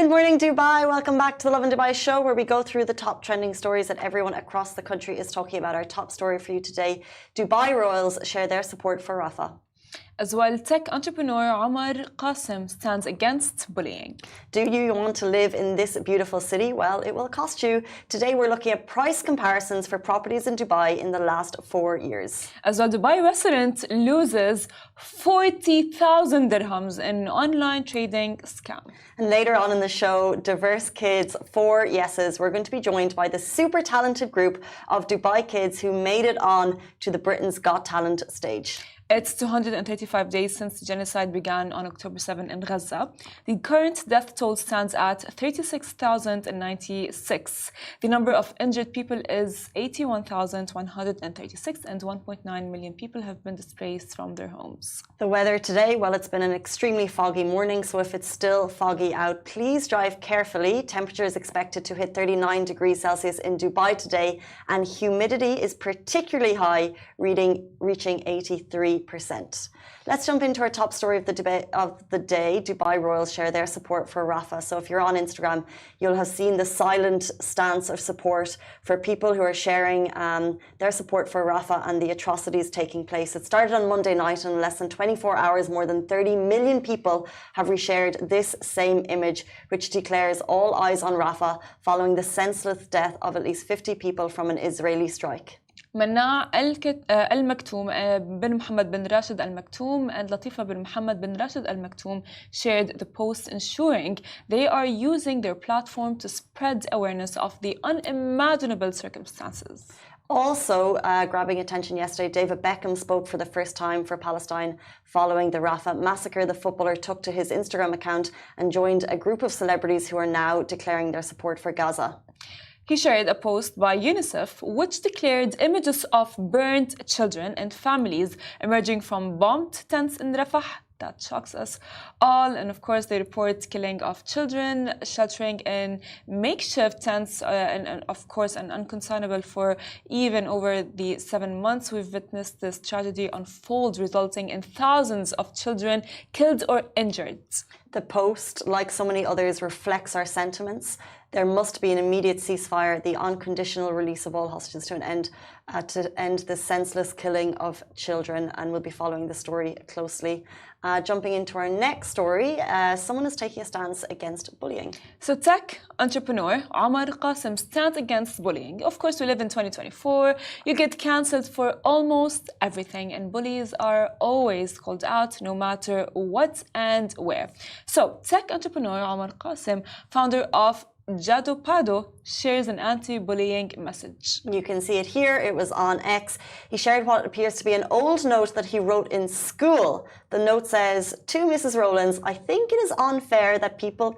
Good morning, Dubai. Welcome back to the Lovin Dubai show, where we go through the top trending stories that everyone across the country is talking about. Our top story for you today: Dubai royals share their support for Rafah. As well, tech entrepreneur Omar Qasim stands against bullying. Do you want to live in this beautiful city? Well, it will cost you. Today, we're looking at price comparisons for properties in Dubai in the last 4 years. As well, Dubai resident loses 40,000 dirhams in online trading scam. And later on in the show, diverse kids, 4 yeses. We're going to be joined by the super talented group of Dubai kids who made it on to the Britain's Got Talent stage. It's 235 days since the genocide began on October 7 in Gaza. The current death toll stands at 36,096. The number of injured people is 81,136, and 1.9 million people have been displaced from their homes. The weather today, well, it's been an extremely foggy morning, so if it's still foggy out, please drive carefully. Temperature is expected to hit 39 degrees Celsius in Dubai today, and humidity is particularly high, reaching 83%. Let's jump into our top story of the day. Dubai royals share their support for Rafah. So if you're on Instagram, you'll have seen the silent stance of support for people who are sharing their support for Rafah and the atrocities taking place. It started on Monday night, and in less than 24 hours, more than 30 million people have reshared this same image, which declares all eyes on Rafah following the senseless death of at least 50 people from an Israeli strike. Manna Al-Maktoum bin Mohammed bin Rashid Al-Maktoum and Latifa bin Mohammed bin Rashid Al-Maktoum shared the post, ensuring they are using their platform to spread awareness of the unimaginable circumstances. Also, grabbing attention yesterday, David Beckham spoke for the first time for Palestine following the Rafah massacre. The footballer took to his Instagram account and joined a group of celebrities who are now declaring their support for Gaza. He shared a post by UNICEF which declared images of burnt children and families emerging from bombed tents in Rafah. That shocks us all. And of course, they report killing of children, sheltering in makeshift tents, and of course, and unconcernable for even over the 7 months we've witnessed this tragedy unfold, resulting in thousands of children killed or injured. The post, like so many others, reflects our sentiments. There must be an immediate ceasefire, the unconditional release of all hostages to end the senseless killing of children, and we'll be following the story closely. Jumping into our next story, someone is taking a stance against bullying. So tech entrepreneur Omar Qasim stands against bullying. Of course, we live in 2024. You get cancelled for almost everything, and bullies are always called out no matter what and where. So tech entrepreneur Omar Qasim, founder of Jado Pado, shares an anti-bullying message. You can see it here. It was on X. He shared what appears to be an old note that he wrote in school. The note says, "To Mrs. Rowlands, I think it is unfair that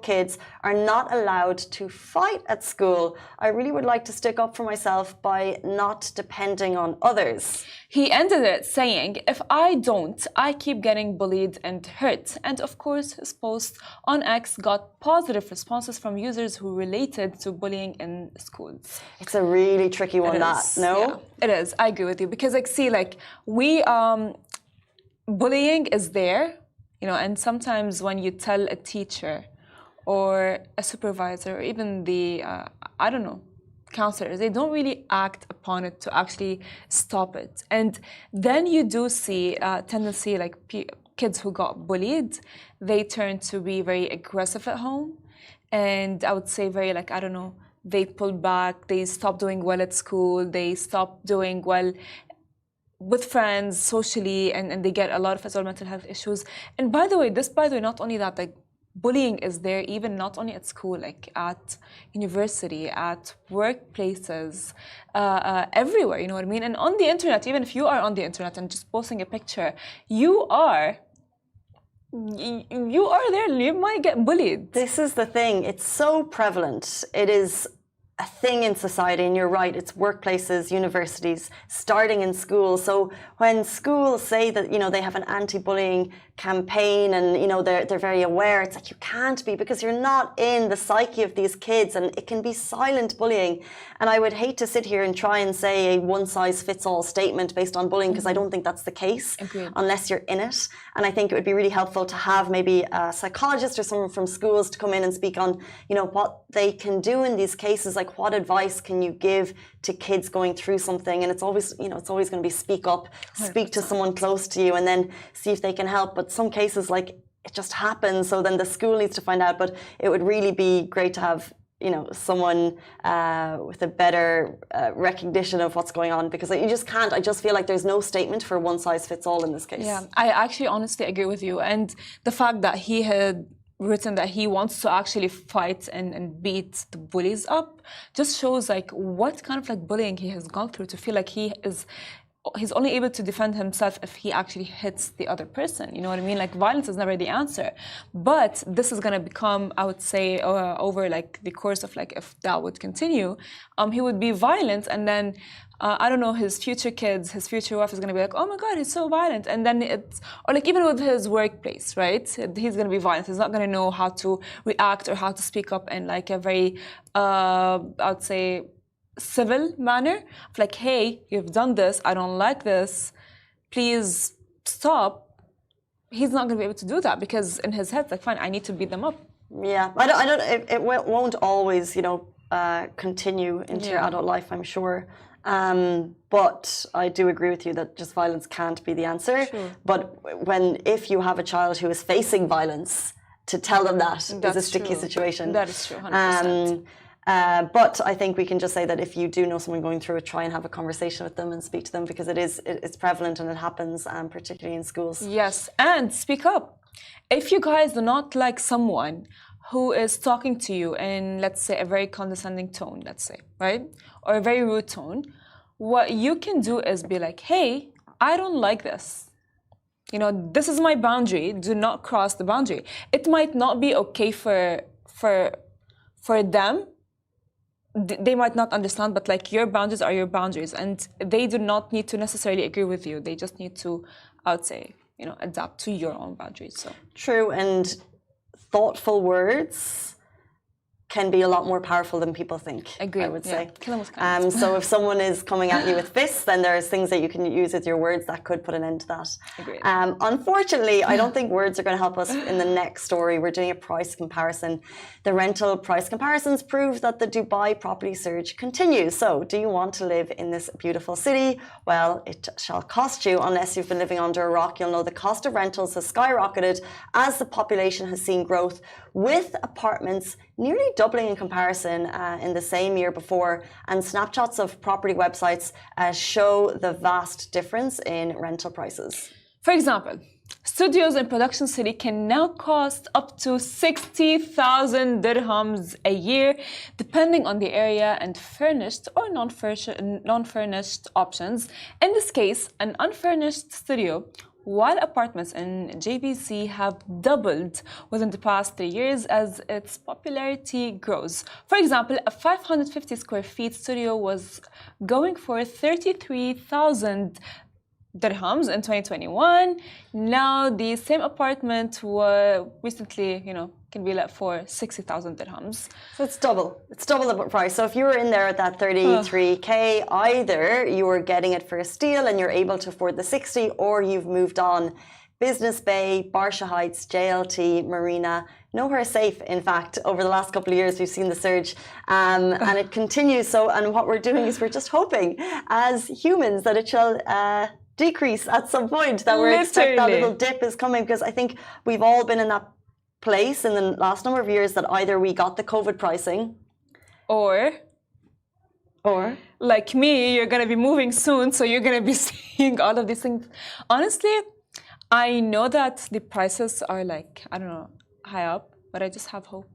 kids are not allowed to fight at school. I really would like to stick up for myself by not depending on others." He ended it saying, "If I don't, I keep getting bullied and hurt." And of course, his post on X got positive responses from users who related to bullying in schools. It's a really tricky one, no? Yeah, it is. I agree with you, because bullying is there, and sometimes when you tell a teacher or a supervisor or even the, counselors, they don't really act upon it to actually stop it. And then you do see a tendency, like kids who got bullied, they turn to be very aggressive at home. And I would say very they pull back, they stop doing well at school, they stop doing well with friends socially, and they get a lot of mental health issues. And by the way, not only that, bullying is there even not only at school, like at university, at workplaces, everywhere, you know what I mean? And on the internet, even if you are on the internet and just posting a picture, you are there, you might get bullied. This is the thing, it's so prevalent. It is a thing in society, and you're right, it's workplaces, universities, starting in school. So when schools say that, they have an anti-bullying campaign and, they're very aware, it's like you can't be, because you're not in the psyche of these kids, and it can be silent bullying. And I would hate to sit here and try and say a one-size-fits-all statement based on bullying, because I don't think that's the case. Agreed. Unless you're in it. And I think it would be really helpful to have maybe a psychologist or someone from schools to come in and speak on, what they can do in these cases. Like, what advice can you give to kids going through something? And it's always, it's always going to be speak up, speak 100%. To someone close to you, and then see if they can help. But some cases, like, it just happens. So then the school needs to find out. But it would really be great to have, someone with a better recognition of what's going on, because you just can't. I just feel like there's no statement for one size fits all in this case. Yeah, I actually honestly agree with you. And the fact that he had written that he wants to actually fight and beat the bullies up just shows like what kind of like bullying he has gone through to feel like he's only able to defend himself if he actually hits the other person. You know what I mean? Like, violence is never the answer. But this is going to become, I would say, over like the course of like, if that would continue, he would be violent, and then I don't know, his future kids, his future wife is going to be like, oh my God, he's so violent. And then or like even with his workplace, right? He's going to be violent. He's not going to know how to react or how to speak up in like a very, I would say, civil manner of like, hey, you've done this, I don't like this, please stop. He's not going to be able to do that, because in his head, like, fine, I need to beat them up. Yeah, I don't. It won't always, continue into your adult life, I'm sure. But I do agree with you that just violence can't be the answer. Sure. But if you have a child who is facing violence, to tell them that is a sticky situation. That is true, 100%. But I think we can just say that if you do know someone going through it, try and have a conversation with them and speak to them, because it's prevalent and it happens, particularly in schools. Yes, and speak up. If you guys do not like someone who is talking to you in, let's say, a very condescending tone, let's say, right? Or a very rude tone, what you can do is be like, hey, I don't like this. This is my boundary. Do not cross the boundary. It might not be okay for them. They might not understand, but like, your boundaries are your boundaries, and they do not need to necessarily agree with you. They just need to, I would say, adapt to your own boundaries. So true, and thoughtful words can be a lot more powerful than people think. Agreed. I would say. Kill them with kindness. So if someone is coming at you with fists, then there's things that you can use with your words that could put an end to that. Agreed. Unfortunately, I don't think words are going to help us in the next story. We're doing a price comparison. The rental price comparisons prove that the Dubai property surge continues. So, do you want to live in this beautiful city? Well, it shall cost you. Unless you've been living under a rock, you'll know the cost of rentals has skyrocketed as the population has seen growth, with apartments nearly doubling in comparison in the same year before. And snapshots of property websites show the vast difference in rental prices. For example, studios in Production City can now cost up to 60,000 dirhams a year, depending on the area, and furnished or non-furnished options. In this case, an unfurnished studio, while apartments in JVC have doubled within the past 3 years as its popularity grows. For example, a 550 square feet studio was going for 33,000 dirhams in 2021. Now the same apartment was recently, can be let for 60,000 dirhams. So it's double. It's double the price. So if you were in there at that 33K, either you were getting it for a steal and you're able to afford the 60, or you've moved on. Business Bay, Barsha Heights, JLT, Marina, nowhere safe. In fact, over the last couple of years, we've seen the surge, and it continues. So, and what we're doing is we're just hoping, as humans, that it shall decrease at some point. That we're expecting that little dip is coming, because I think we've all been in that place in the last number of years that either we got the COVID pricing, or like me, you're gonna be moving soon, so you're gonna be seeing all of these things. Honestly, I know that the prices are like, I don't know, high up, but I just have hope.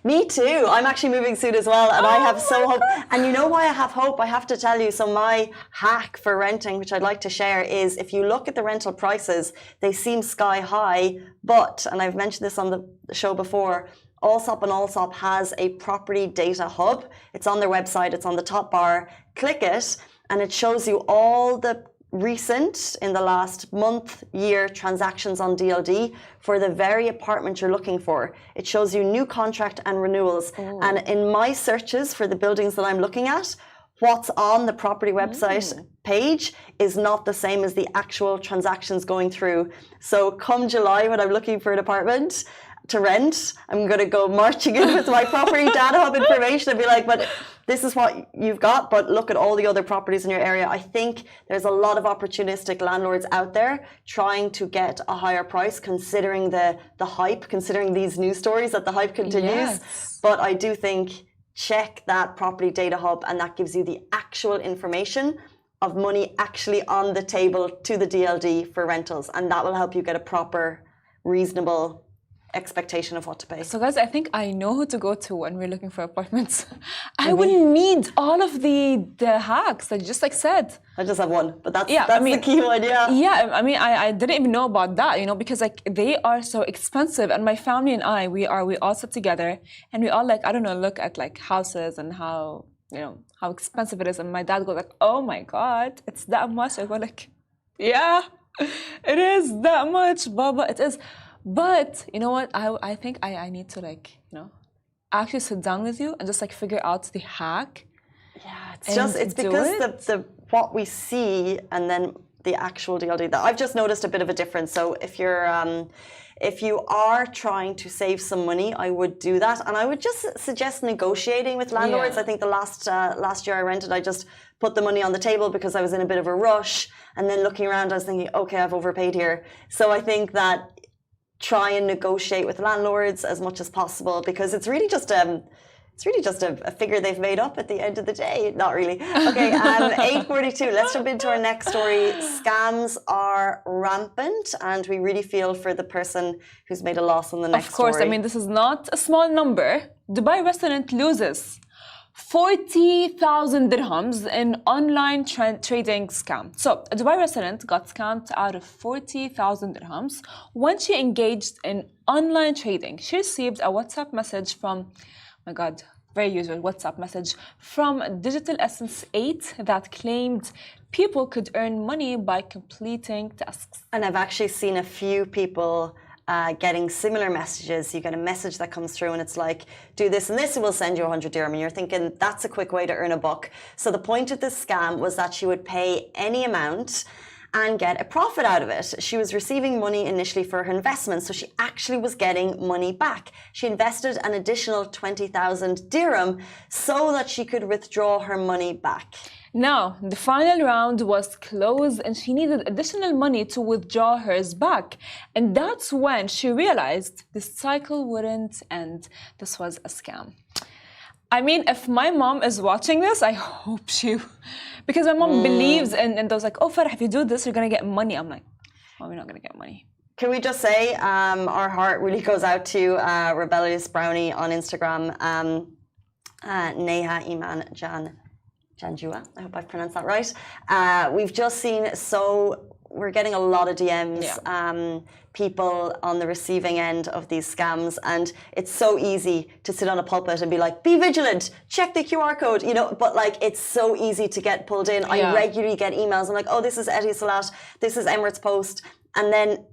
Me too. I'm actually moving soon as well, and I have so hope. And you know why I have hope? I have to tell you. So my hack for renting, which I'd like to share, is if you look at the rental prices, they seem sky high. But, and I've mentioned this on the show before, Allsop and Allsop has a property data hub. It's on their website. It's on the top bar. Click it, and it shows you all the recent, in the last month, year, transactions on DLD for the very apartment you're looking for. It shows you new contract and renewals. And in my searches for the buildings that I'm looking at, what's on the property website page is not the same as the actual transactions going through. So come July, when I'm looking for an apartment to rent, I'm going to go marching in with my property data hub information and be like, but this is what you've got, but look at all the other properties in your area. I think there's a lot of opportunistic landlords out there trying to get a higher price, considering the hype, considering these news stories that the hype continues. Yes. But I do think check that property data hub, and that gives you the actual information of money actually on the table to the DLD for rentals, and that will help you get a proper, reasonable expectation of what to pay. So guys, I think I know who to go to when we're looking for apartments. I wouldn't need all of the hacks that you just said. I just have one, but that's I mean, the key one, Yeah, I mean, I didn't even know about that, because they are so expensive, and my family and I, we all sit together, and we all I don't know, look at houses and how, how expensive it is, and my dad goes oh my God, it's that much. I go yeah, it is that much, Baba, it is. But you know what? I think I need to actually sit down with you and just figure out the hack. Yeah, it's because the what we see and then the actual DLD. That I've just noticed a bit of a difference. So if you are trying to save some money, I would do that, and I would just suggest negotiating with landlords. I think the last year I rented, I just put the money on the table because I was in a bit of a rush, and then looking around, I was thinking, okay, I've overpaid here. So I think that try and negotiate with landlords as much as possible, because it's really just a figure they've made up at the end of the day. Not really. Okay, 8:42. Let's jump into our next story. Scams are rampant, and we really feel for the person who's made a loss on the next story. Of course, I mean, this is not a small number. Dubai resident loses 40,000 dirhams in online trading scam. So, a Dubai resident got scammed out of 40,000 dirhams when she engaged in online trading. She received a WhatsApp message from, oh my God, very usual WhatsApp message from Digital Essence 8 that claimed people could earn money by completing tasks. And I've actually seen a few people getting similar messages. You get a message that comes through and it's like, do this and this and we'll send you 100 dirham, and you're thinking that's a quick way to earn a buck. So the point of this scam was that she would pay any amount and get a profit out of it. She was receiving money initially for her investments, so she actually was getting money back. She invested an additional 20,000 dirham so that she could withdraw her money back. Now, the final round was closed and she needed additional money to withdraw hers back. And that's when she realized the cycle wouldn't end. This was a scam. I mean, if my mom is watching this, I hope because my mom believes and those oh, Farah, if you do this, you're going to get money. I'm like, oh, we're not going to get money. Can we just say our heart really goes out to Rebellious Brownie on Instagram, Neha Iman Janjua, I hope I've pronounced that right. We've just seen we're getting a lot of DMs, people on the receiving end of these scams, and it's so easy to sit on a pulpit and be like, be vigilant, check the QR code, but it's so easy to get pulled in. I regularly get emails. I'm like, oh, this is Etisalat, this is Emirates Post, and then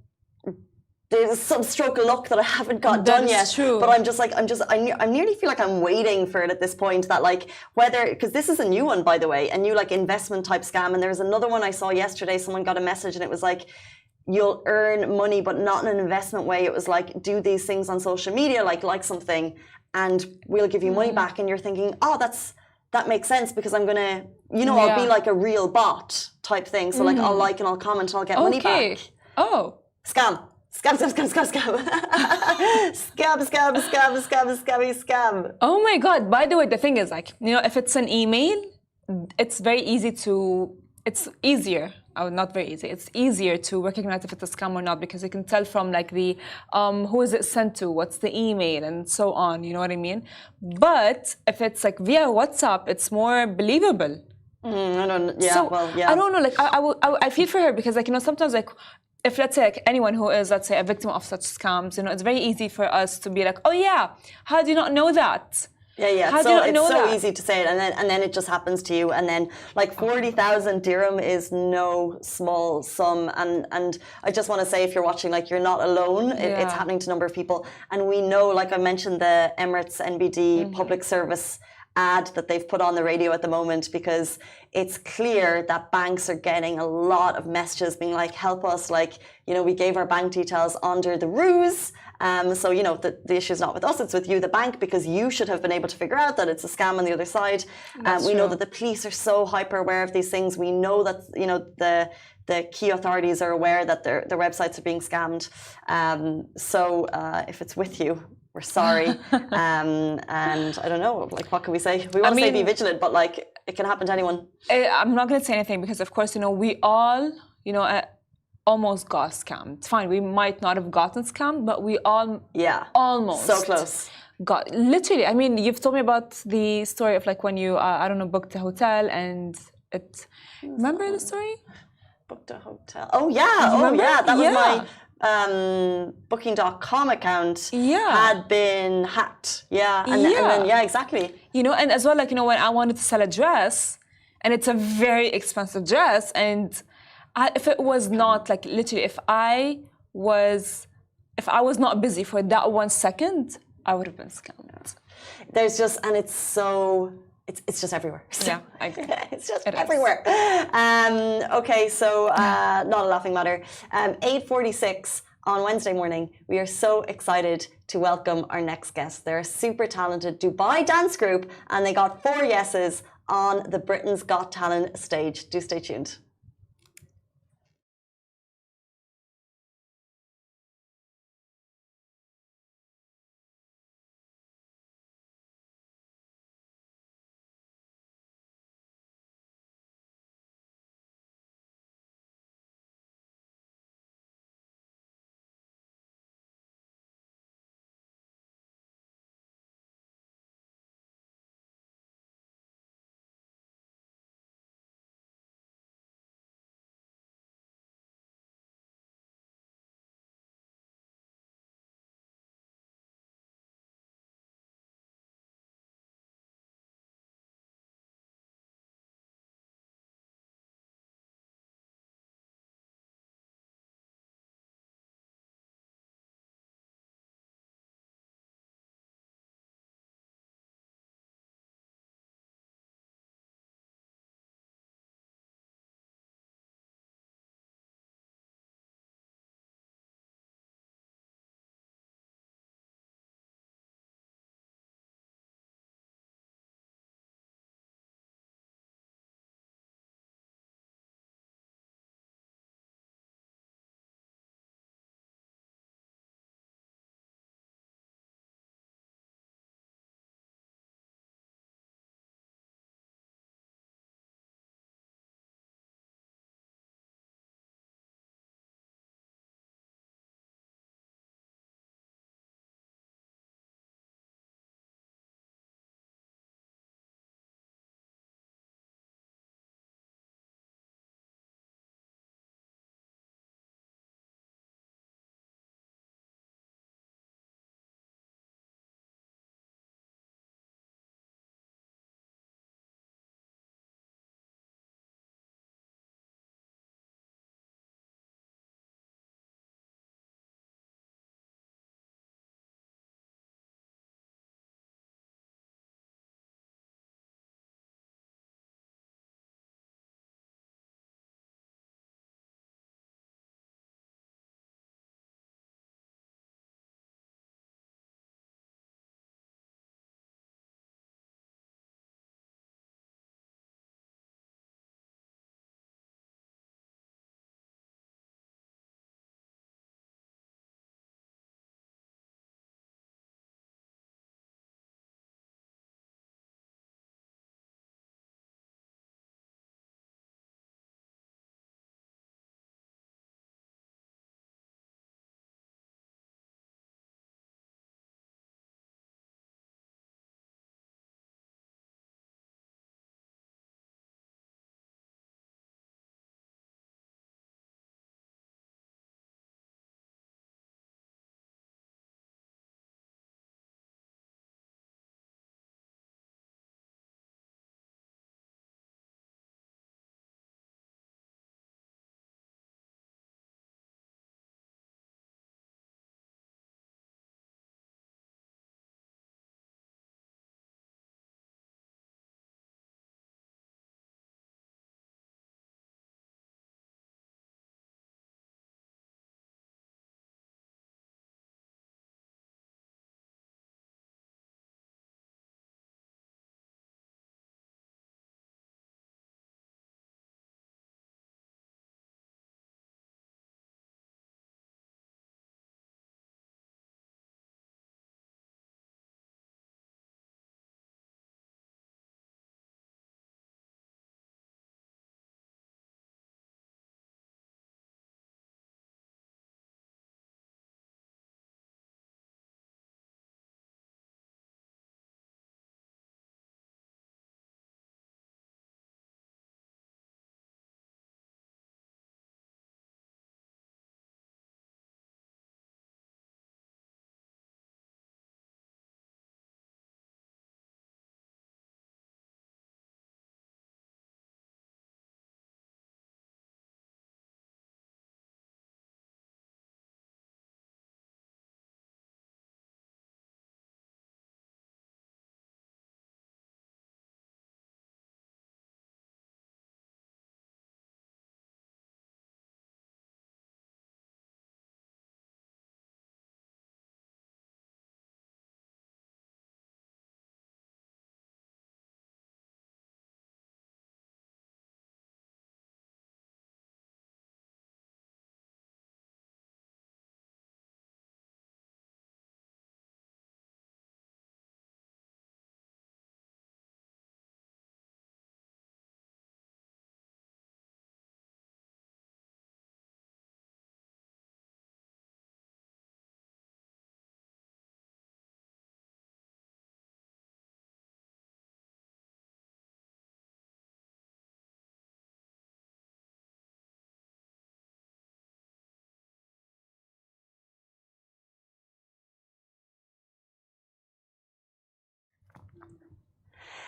there's some stroke of luck that I haven't got done yet. True. But I nearly feel like I'm waiting for it at this point, that because this is a new one, by the way, a new investment type scam. And there was another one I saw yesterday. Someone got a message and it was like, you'll earn money, but not in an investment way. It was like, do these things on social media, like something, and we'll give you money back. And you're thinking, oh, that makes sense, because I'm going to, I'll be like a real bot type thing. So I'll like and I'll comment and I'll get money back. Oh. Scam. Scam. Scam. Oh my God. By the way, the thing is if it's an email, it's easier. Oh, not very easy. It's easier to recognize if it's a scam or not, because you can tell from the who is it sent to, what's the email, and so on. You know what I mean? But if it's via WhatsApp, it's more believable. I don't know. I don't know. I feel for her, because sometimes if let's say like anyone who is, let's say, a victim of such scams, you know, it's very easy for us to be like, oh yeah, how do you not know that? Yeah. How do you not know It's so that? easy to say it, and then it just happens to you, and then like 40,000 dirham is no small sum, and I just want to say, if you're watching, like, you're not alone. It's happening to a number of people, and we know, like I mentioned, the Emirates NBD public service ad that they've put on the radio at the moment, because it's clear that banks are getting a lot of messages being like, help us, like, you know, we gave our bank details under the ruse. So, you know, the issue is not with us, it's with you, the bank, because you should have been able to figure out that it's a scam on the other side. We know that the police are so hyper aware of these things. We know that, you know, the key authorities are aware that their websites are being scammed. So if it's with you, we're sorry. And I don't know, like, what can we say? We want to say be vigilant, but like, it can happen to anyone. I'm not going to say anything because, of course, you know, we all, you know, almost got scammed. It's fine. We might not have gotten scammed, but we all almost so close. Got literally. I mean, you've told me about the story of like when you, I don't know, booked a hotel and it. Remember the story? Booked a hotel. Oh yeah. That was my booking.com account had been hacked. And then exactly. You know, and as well, like, you know, when I wanted to sell a dress, and it's a very expensive dress, and if it was not like literally, if I was not busy for that 1 second, I would have been scammed. There's just, and it's so, it's just everywhere. Yeah, I agree. It's just everywhere. Okay, so not a laughing matter. 8:46 on Wednesday morning. We are so excited to welcome our next guest. They're a super talented Dubai dance group, and they got 4 yeses on the Britain's Got Talent stage. Do stay tuned.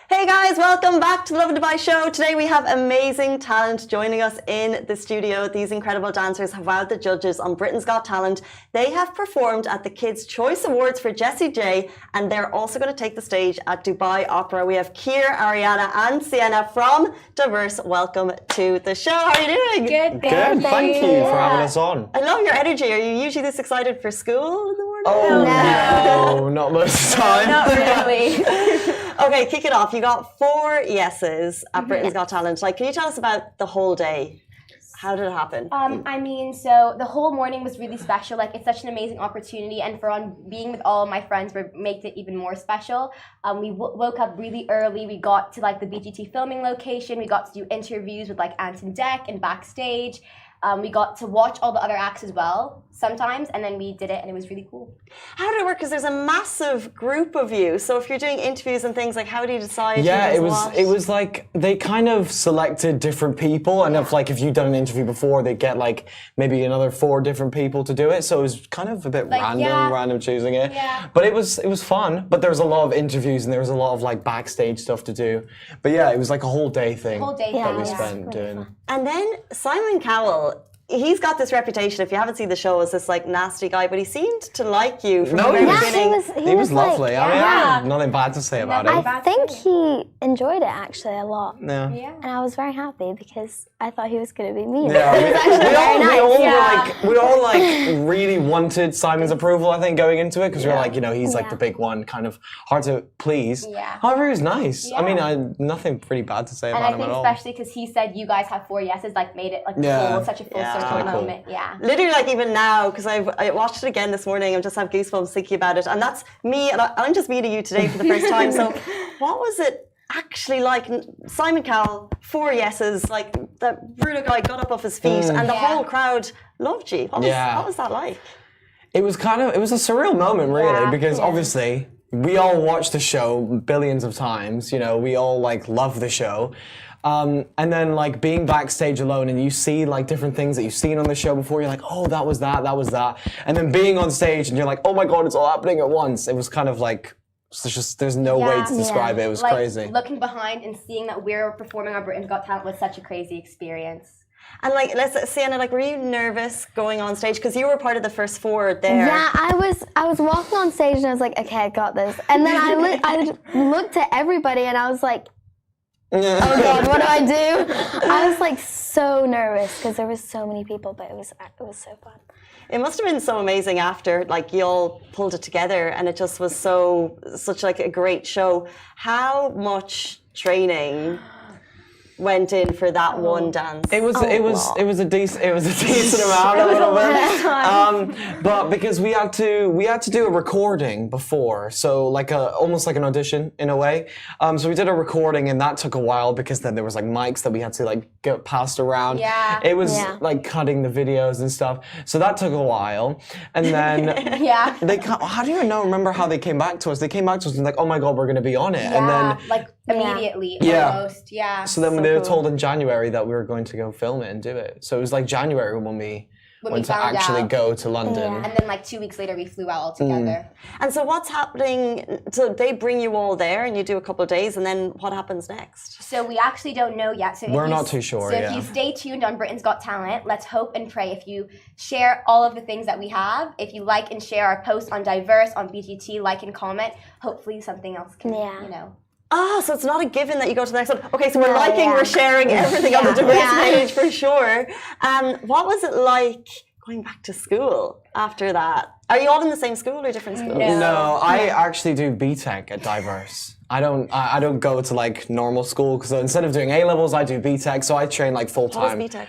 Hey guys, welcome back to the Lovin Dubai show. Today we have amazing talent joining us in the studio. These incredible dancers have wowed the judges on Britain's Got Talent. They have performed at the Kids' Choice Awards for Jessie J, and they're also going to take the stage at Dubai Opera. We have Kier, Ariana and Sienna from Diverse. Welcome to the show. How are you doing? Good. Thank you for having us on. I love your energy. Are you usually this excited for school in the morning? Oh, no, not most of the time. Not really. Okay, kick it off. You got 4 yeses at Britain's Got Talent. Like, can you tell us about the whole day? How did it happen? So the whole morning was really special. Like, it's such an amazing opportunity, and being with all of my friends makes it even more special. We woke up really early. We got to like the BGT filming location. We got to do interviews with like Anton Deck and backstage. We got to watch all the other acts as well sometimes, and then we did it, and it was really cool. How did it work? Because there's a massive group of you. So if you're doing interviews and things, like, how do you decide? Yeah, who does what? it was like they kind of selected different people, and if you'd done an interview before, they'd get like maybe another 4 different people to do it. So it was kind of a bit random choosing it. Yeah. But it was fun. But there was a lot of interviews and there was a lot of like backstage stuff to do. But yeah, it was like a whole day thing. That we spent doing. And then Simon Cowell, he's got this reputation, if you haven't seen the show, as this like nasty guy, but he seemed to like you from the very beginning. He was lovely. Like, I mean, I have nothing bad to say about him. I think he enjoyed it actually a lot. Yeah. And I was very happy because I thought he was going to be mean. Yeah, He was actually very nice. we all really wanted Simon's approval, I think, going into it, because we were like, he's like the big one, kind of hard to please. Yeah. However, he was nice. Yeah. I mean, I had nothing pretty bad to say about him at all. And I think especially because he said you guys have 4 yeses, like made it like such a full circle moment. Yeah. Literally, like even now, because I watched it again this morning, I just have goosebumps thinking about it. And that's me, and I'm just meeting you today for the first time. So what was it actually like? Simon Cowell, 4 yeses, like that Bruno guy got up off his feet and the whole crowd loved you. What was that like? It was a surreal moment, really, because obviously we all watched the show billions of times. We all like love the show. And then like being backstage alone and you see like different things that you've seen on the show before, you're like, oh, that was that. And then being on stage and you're like, oh my God, it's all happening at once. It was kind of like, there's no way to describe it. It was like, crazy. Looking behind and seeing that we're performing on Britain's Got Talent was such a crazy experience. And like, Sienna, like, were you nervous going on stage? Because you were part of the first 4 there. Yeah, I was walking on stage and I was like, okay, I got this. And then I looked at everybody and I was like, oh God, what do I do? I was like so nervous because there was so many people, but it was so fun. It must have been so amazing after, like, you all pulled it together and it just was such like a great show. How much training went in for that one dance? It was a decent amount, a little bit. But because we had to do a recording before, so like almost like an audition in a way. So we did a recording and that took a while because then there was like mics that we had to like get passed around. Yeah. It was like cutting the videos and stuff. So that took a while. And then how do you remember how they came back to us? They came back to us and like, oh my God, we're gonna be on it. Yeah, and then like immediately almost. Yeah. So then we were told in January that we were going to go film it and do it. So it was like January when we went to actually go to London. And then like 2 weeks later we flew out all together. And so what's happening? So they bring you all there and you do a couple of days, and then what happens next? So we actually don't know yet. So we're not too sure. So if you stay tuned on Britain's Got Talent, let's hope and pray. If you share all of the things that we have, if you like and share our posts on Diverse, on BGT, like and comment, hopefully something else can, So it's not a given that you go to the next one. Okay, so we're we're sharing everything on the Diverse page for sure. What was it like going back to school after that? Are you all in the same school or different schools? No, I actually do BTEC at Diverse. I don't go to like normal school because instead of doing A levels, I do BTEC. So I train like full time. What is BTEC?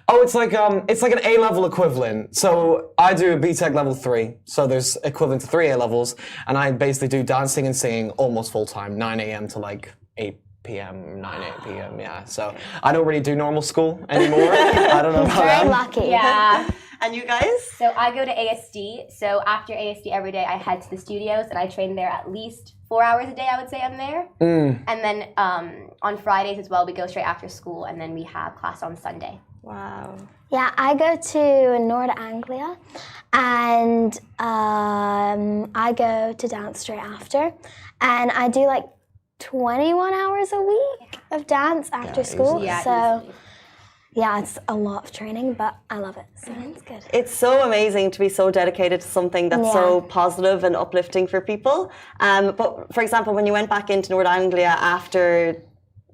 Oh, it's like an A level equivalent. So I do a BTEC level 3. So there's equivalent to 3 A levels, and I basically do dancing and singing almost full time, 9 a.m. to like 8 p.m., 8 p.m. Yeah. So I don't really do normal school anymore. I don't know about Very them. lucky. Yeah. And you guys? So I go to ASD. So after ASD every day, I head to the studios and I train there at least 4 hours a day. I would say I'm there. And then on Fridays as well, we go straight after school, and then we have class on Sunday. Wow. Yeah, I go to North Anglia and I go to dance straight after, and I do like 21 hours a week of dance after school. easily. Yeah, So, easily. yeah, it's a lot of training, but I love it. So it's good. It's so amazing to be so dedicated to something that's so positive and uplifting for people. But for example, when you went back into North Anglia after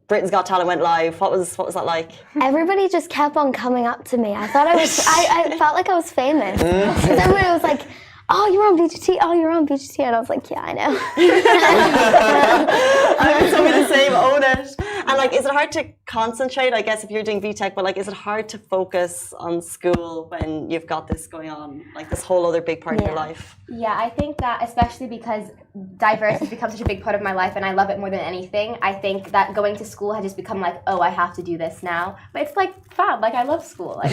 Britain's Got Talent went live, what was that like? Everybody just kept on coming up to me. I thought I was, I felt like I was famous. Because everybody was like, oh, you're on BGT, oh, you're on BGT. And I was like, yeah, I know. I would so be the same, own it. And like, is it hard to concentrate, I guess, if you're doing VTech, but like, is it hard to focus on school when you've got this going on, like this whole other big part of your life? Yeah, I think that especially because diverse has become such a big part of my life and I love it more than anything. I think that going to school has just become like, oh, I have to do this now. But it's like fab, like I love school. Like,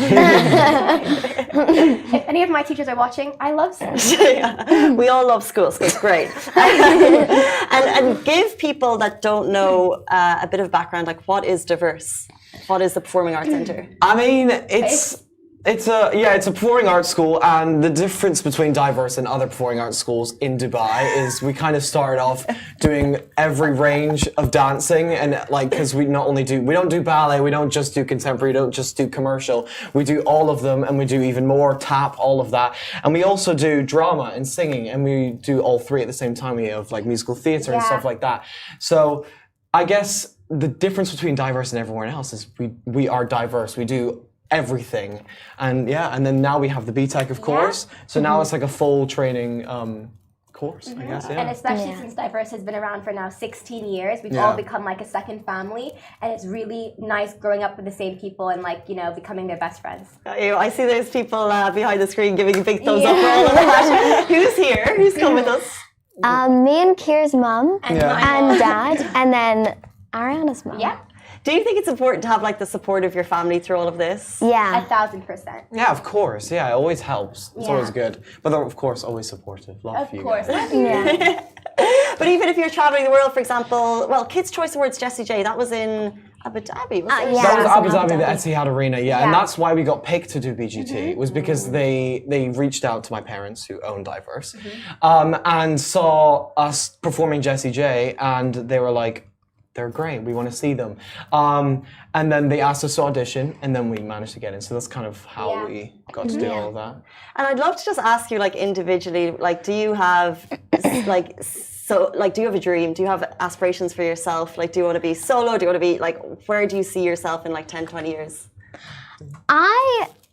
if any of my teachers are watching, I love school. Yeah. We all love school, so it's great. and give people that don't know a bit of background, like what is diverse? What is the Performing Arts Centre? I mean, it's a performing arts school, and the difference between diverse and other performing arts schools in Dubai is we kind of started off doing every range of dancing, and like because we don't do ballet, we don't just do contemporary, we don't just do commercial, we do all of them, and we do even more tap, all of that, and we also do drama and singing, and we do all three at the same time. We have like musical theatre and stuff like that. So I guess the difference between diverse and everyone else is we are diverse. We do everything, and then now we have the BTech, of course. So now it's like a full training course, I guess. Yeah. And especially since diverse has been around for now 16 years, we've all become like a second family, and it's really nice growing up with the same people and like becoming their best friends. I see there's people behind the screen giving a big thumbs up for all of that. Who's here? Who's come with us? Me and Kira's mum and dad, and then Ariana's mum. Yeah. Do you think it's important to have like the support of your family through all of this? Yeah. 1,000%. Yeah, of course. Yeah, it always helps. It's always good. But they're, of course, always supportive. Love you. Of course. Yeah. But even if you're traveling the world, for example, well, Kids' Choice Awards, Jessie J, that was in Abu Dhabi, wasn't it? Yeah. That was Abu Abu Dhabi, the Dhabi. Etihad Arena, and that's why we got picked to do BGT. It was because they reached out to my parents who own Diverse, and saw us performing Jessie J, and they were like, they're great, we want to see them. And then they asked us to audition, and then we managed to get in. So that's kind of how we got to do all of that. And I'd love to just ask you, like, individually, like, do you have, do you have a dream? Do you have aspirations for yourself? Like, do you want to be solo? Do you want to be, like, where do you see yourself in, like, 10, 20 years?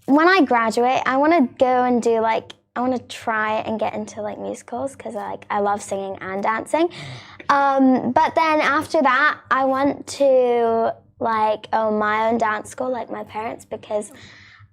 When I graduate, I want to go and do I want to try and get into like musicals because I love singing and dancing. But then after that, I want to own my own dance school like my parents because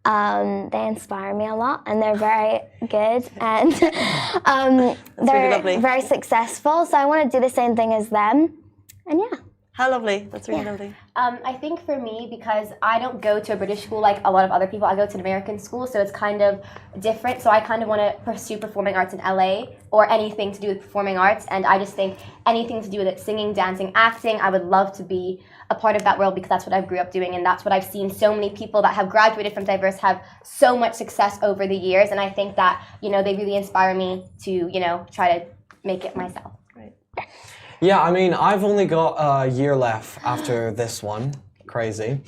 they inspire me a lot and they're very good and they're really very successful. So I want to do the same thing as them. And yeah. How lovely. That's really lovely. I think for me, because I don't go to a British school like a lot of other people, I go to an American school, so it's kind of different. So I kind of want to pursue performing arts in LA or anything to do with performing arts. And I just think anything to do with it, singing, dancing, acting, I would love to be a part of that world because that's what I grew up doing and that's what I've seen so many people that have graduated from Diverse have so much success over the years. And I think that, they really inspire me to, try to make it myself. Right. Yeah, I mean, I've only got a year left after this one. Crazy.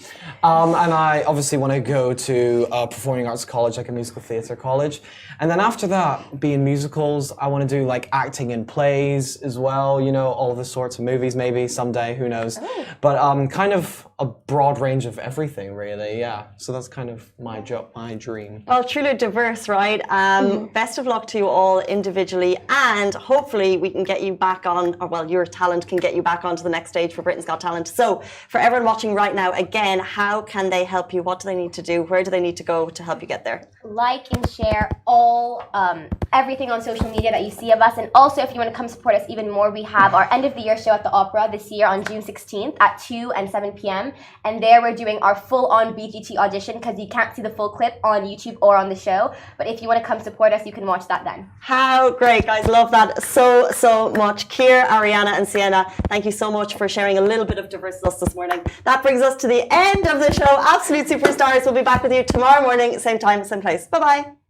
And I obviously want to go to a performing arts college, like a musical theatre college. And then after that, be in musicals. I want to do like acting in plays as well, all of the sorts of movies maybe someday, who knows. But kind of a broad range of everything really, yeah. So that's kind of my dream. Well, truly diverse, right? Best of luck to you all individually, and hopefully we can get you back on, or well, your talent can get you back onto the next stage for Britain's Got Talent. So for everyone watching right now, again, how can they help you? What do they need to do? Where do they need to go to help you get there? Like and share all everything on social media that you see of us, and also if you want to come support us even more, we have our end of the year show at the Opera this year on June 16th at 2 and 7 p.m. and there we're doing our full-on BGT audition because you can't see the full clip on YouTube or on the show, but if you want to come support us, you can watch that then. How great, guys. Love that so much. Keir, Ariana and Sienna, thank you so much for sharing a little bit of diverse with us this morning. That brings us to the end of the show. Absolute superstars. We'll be back with you tomorrow morning, same time, same place. Bye-bye.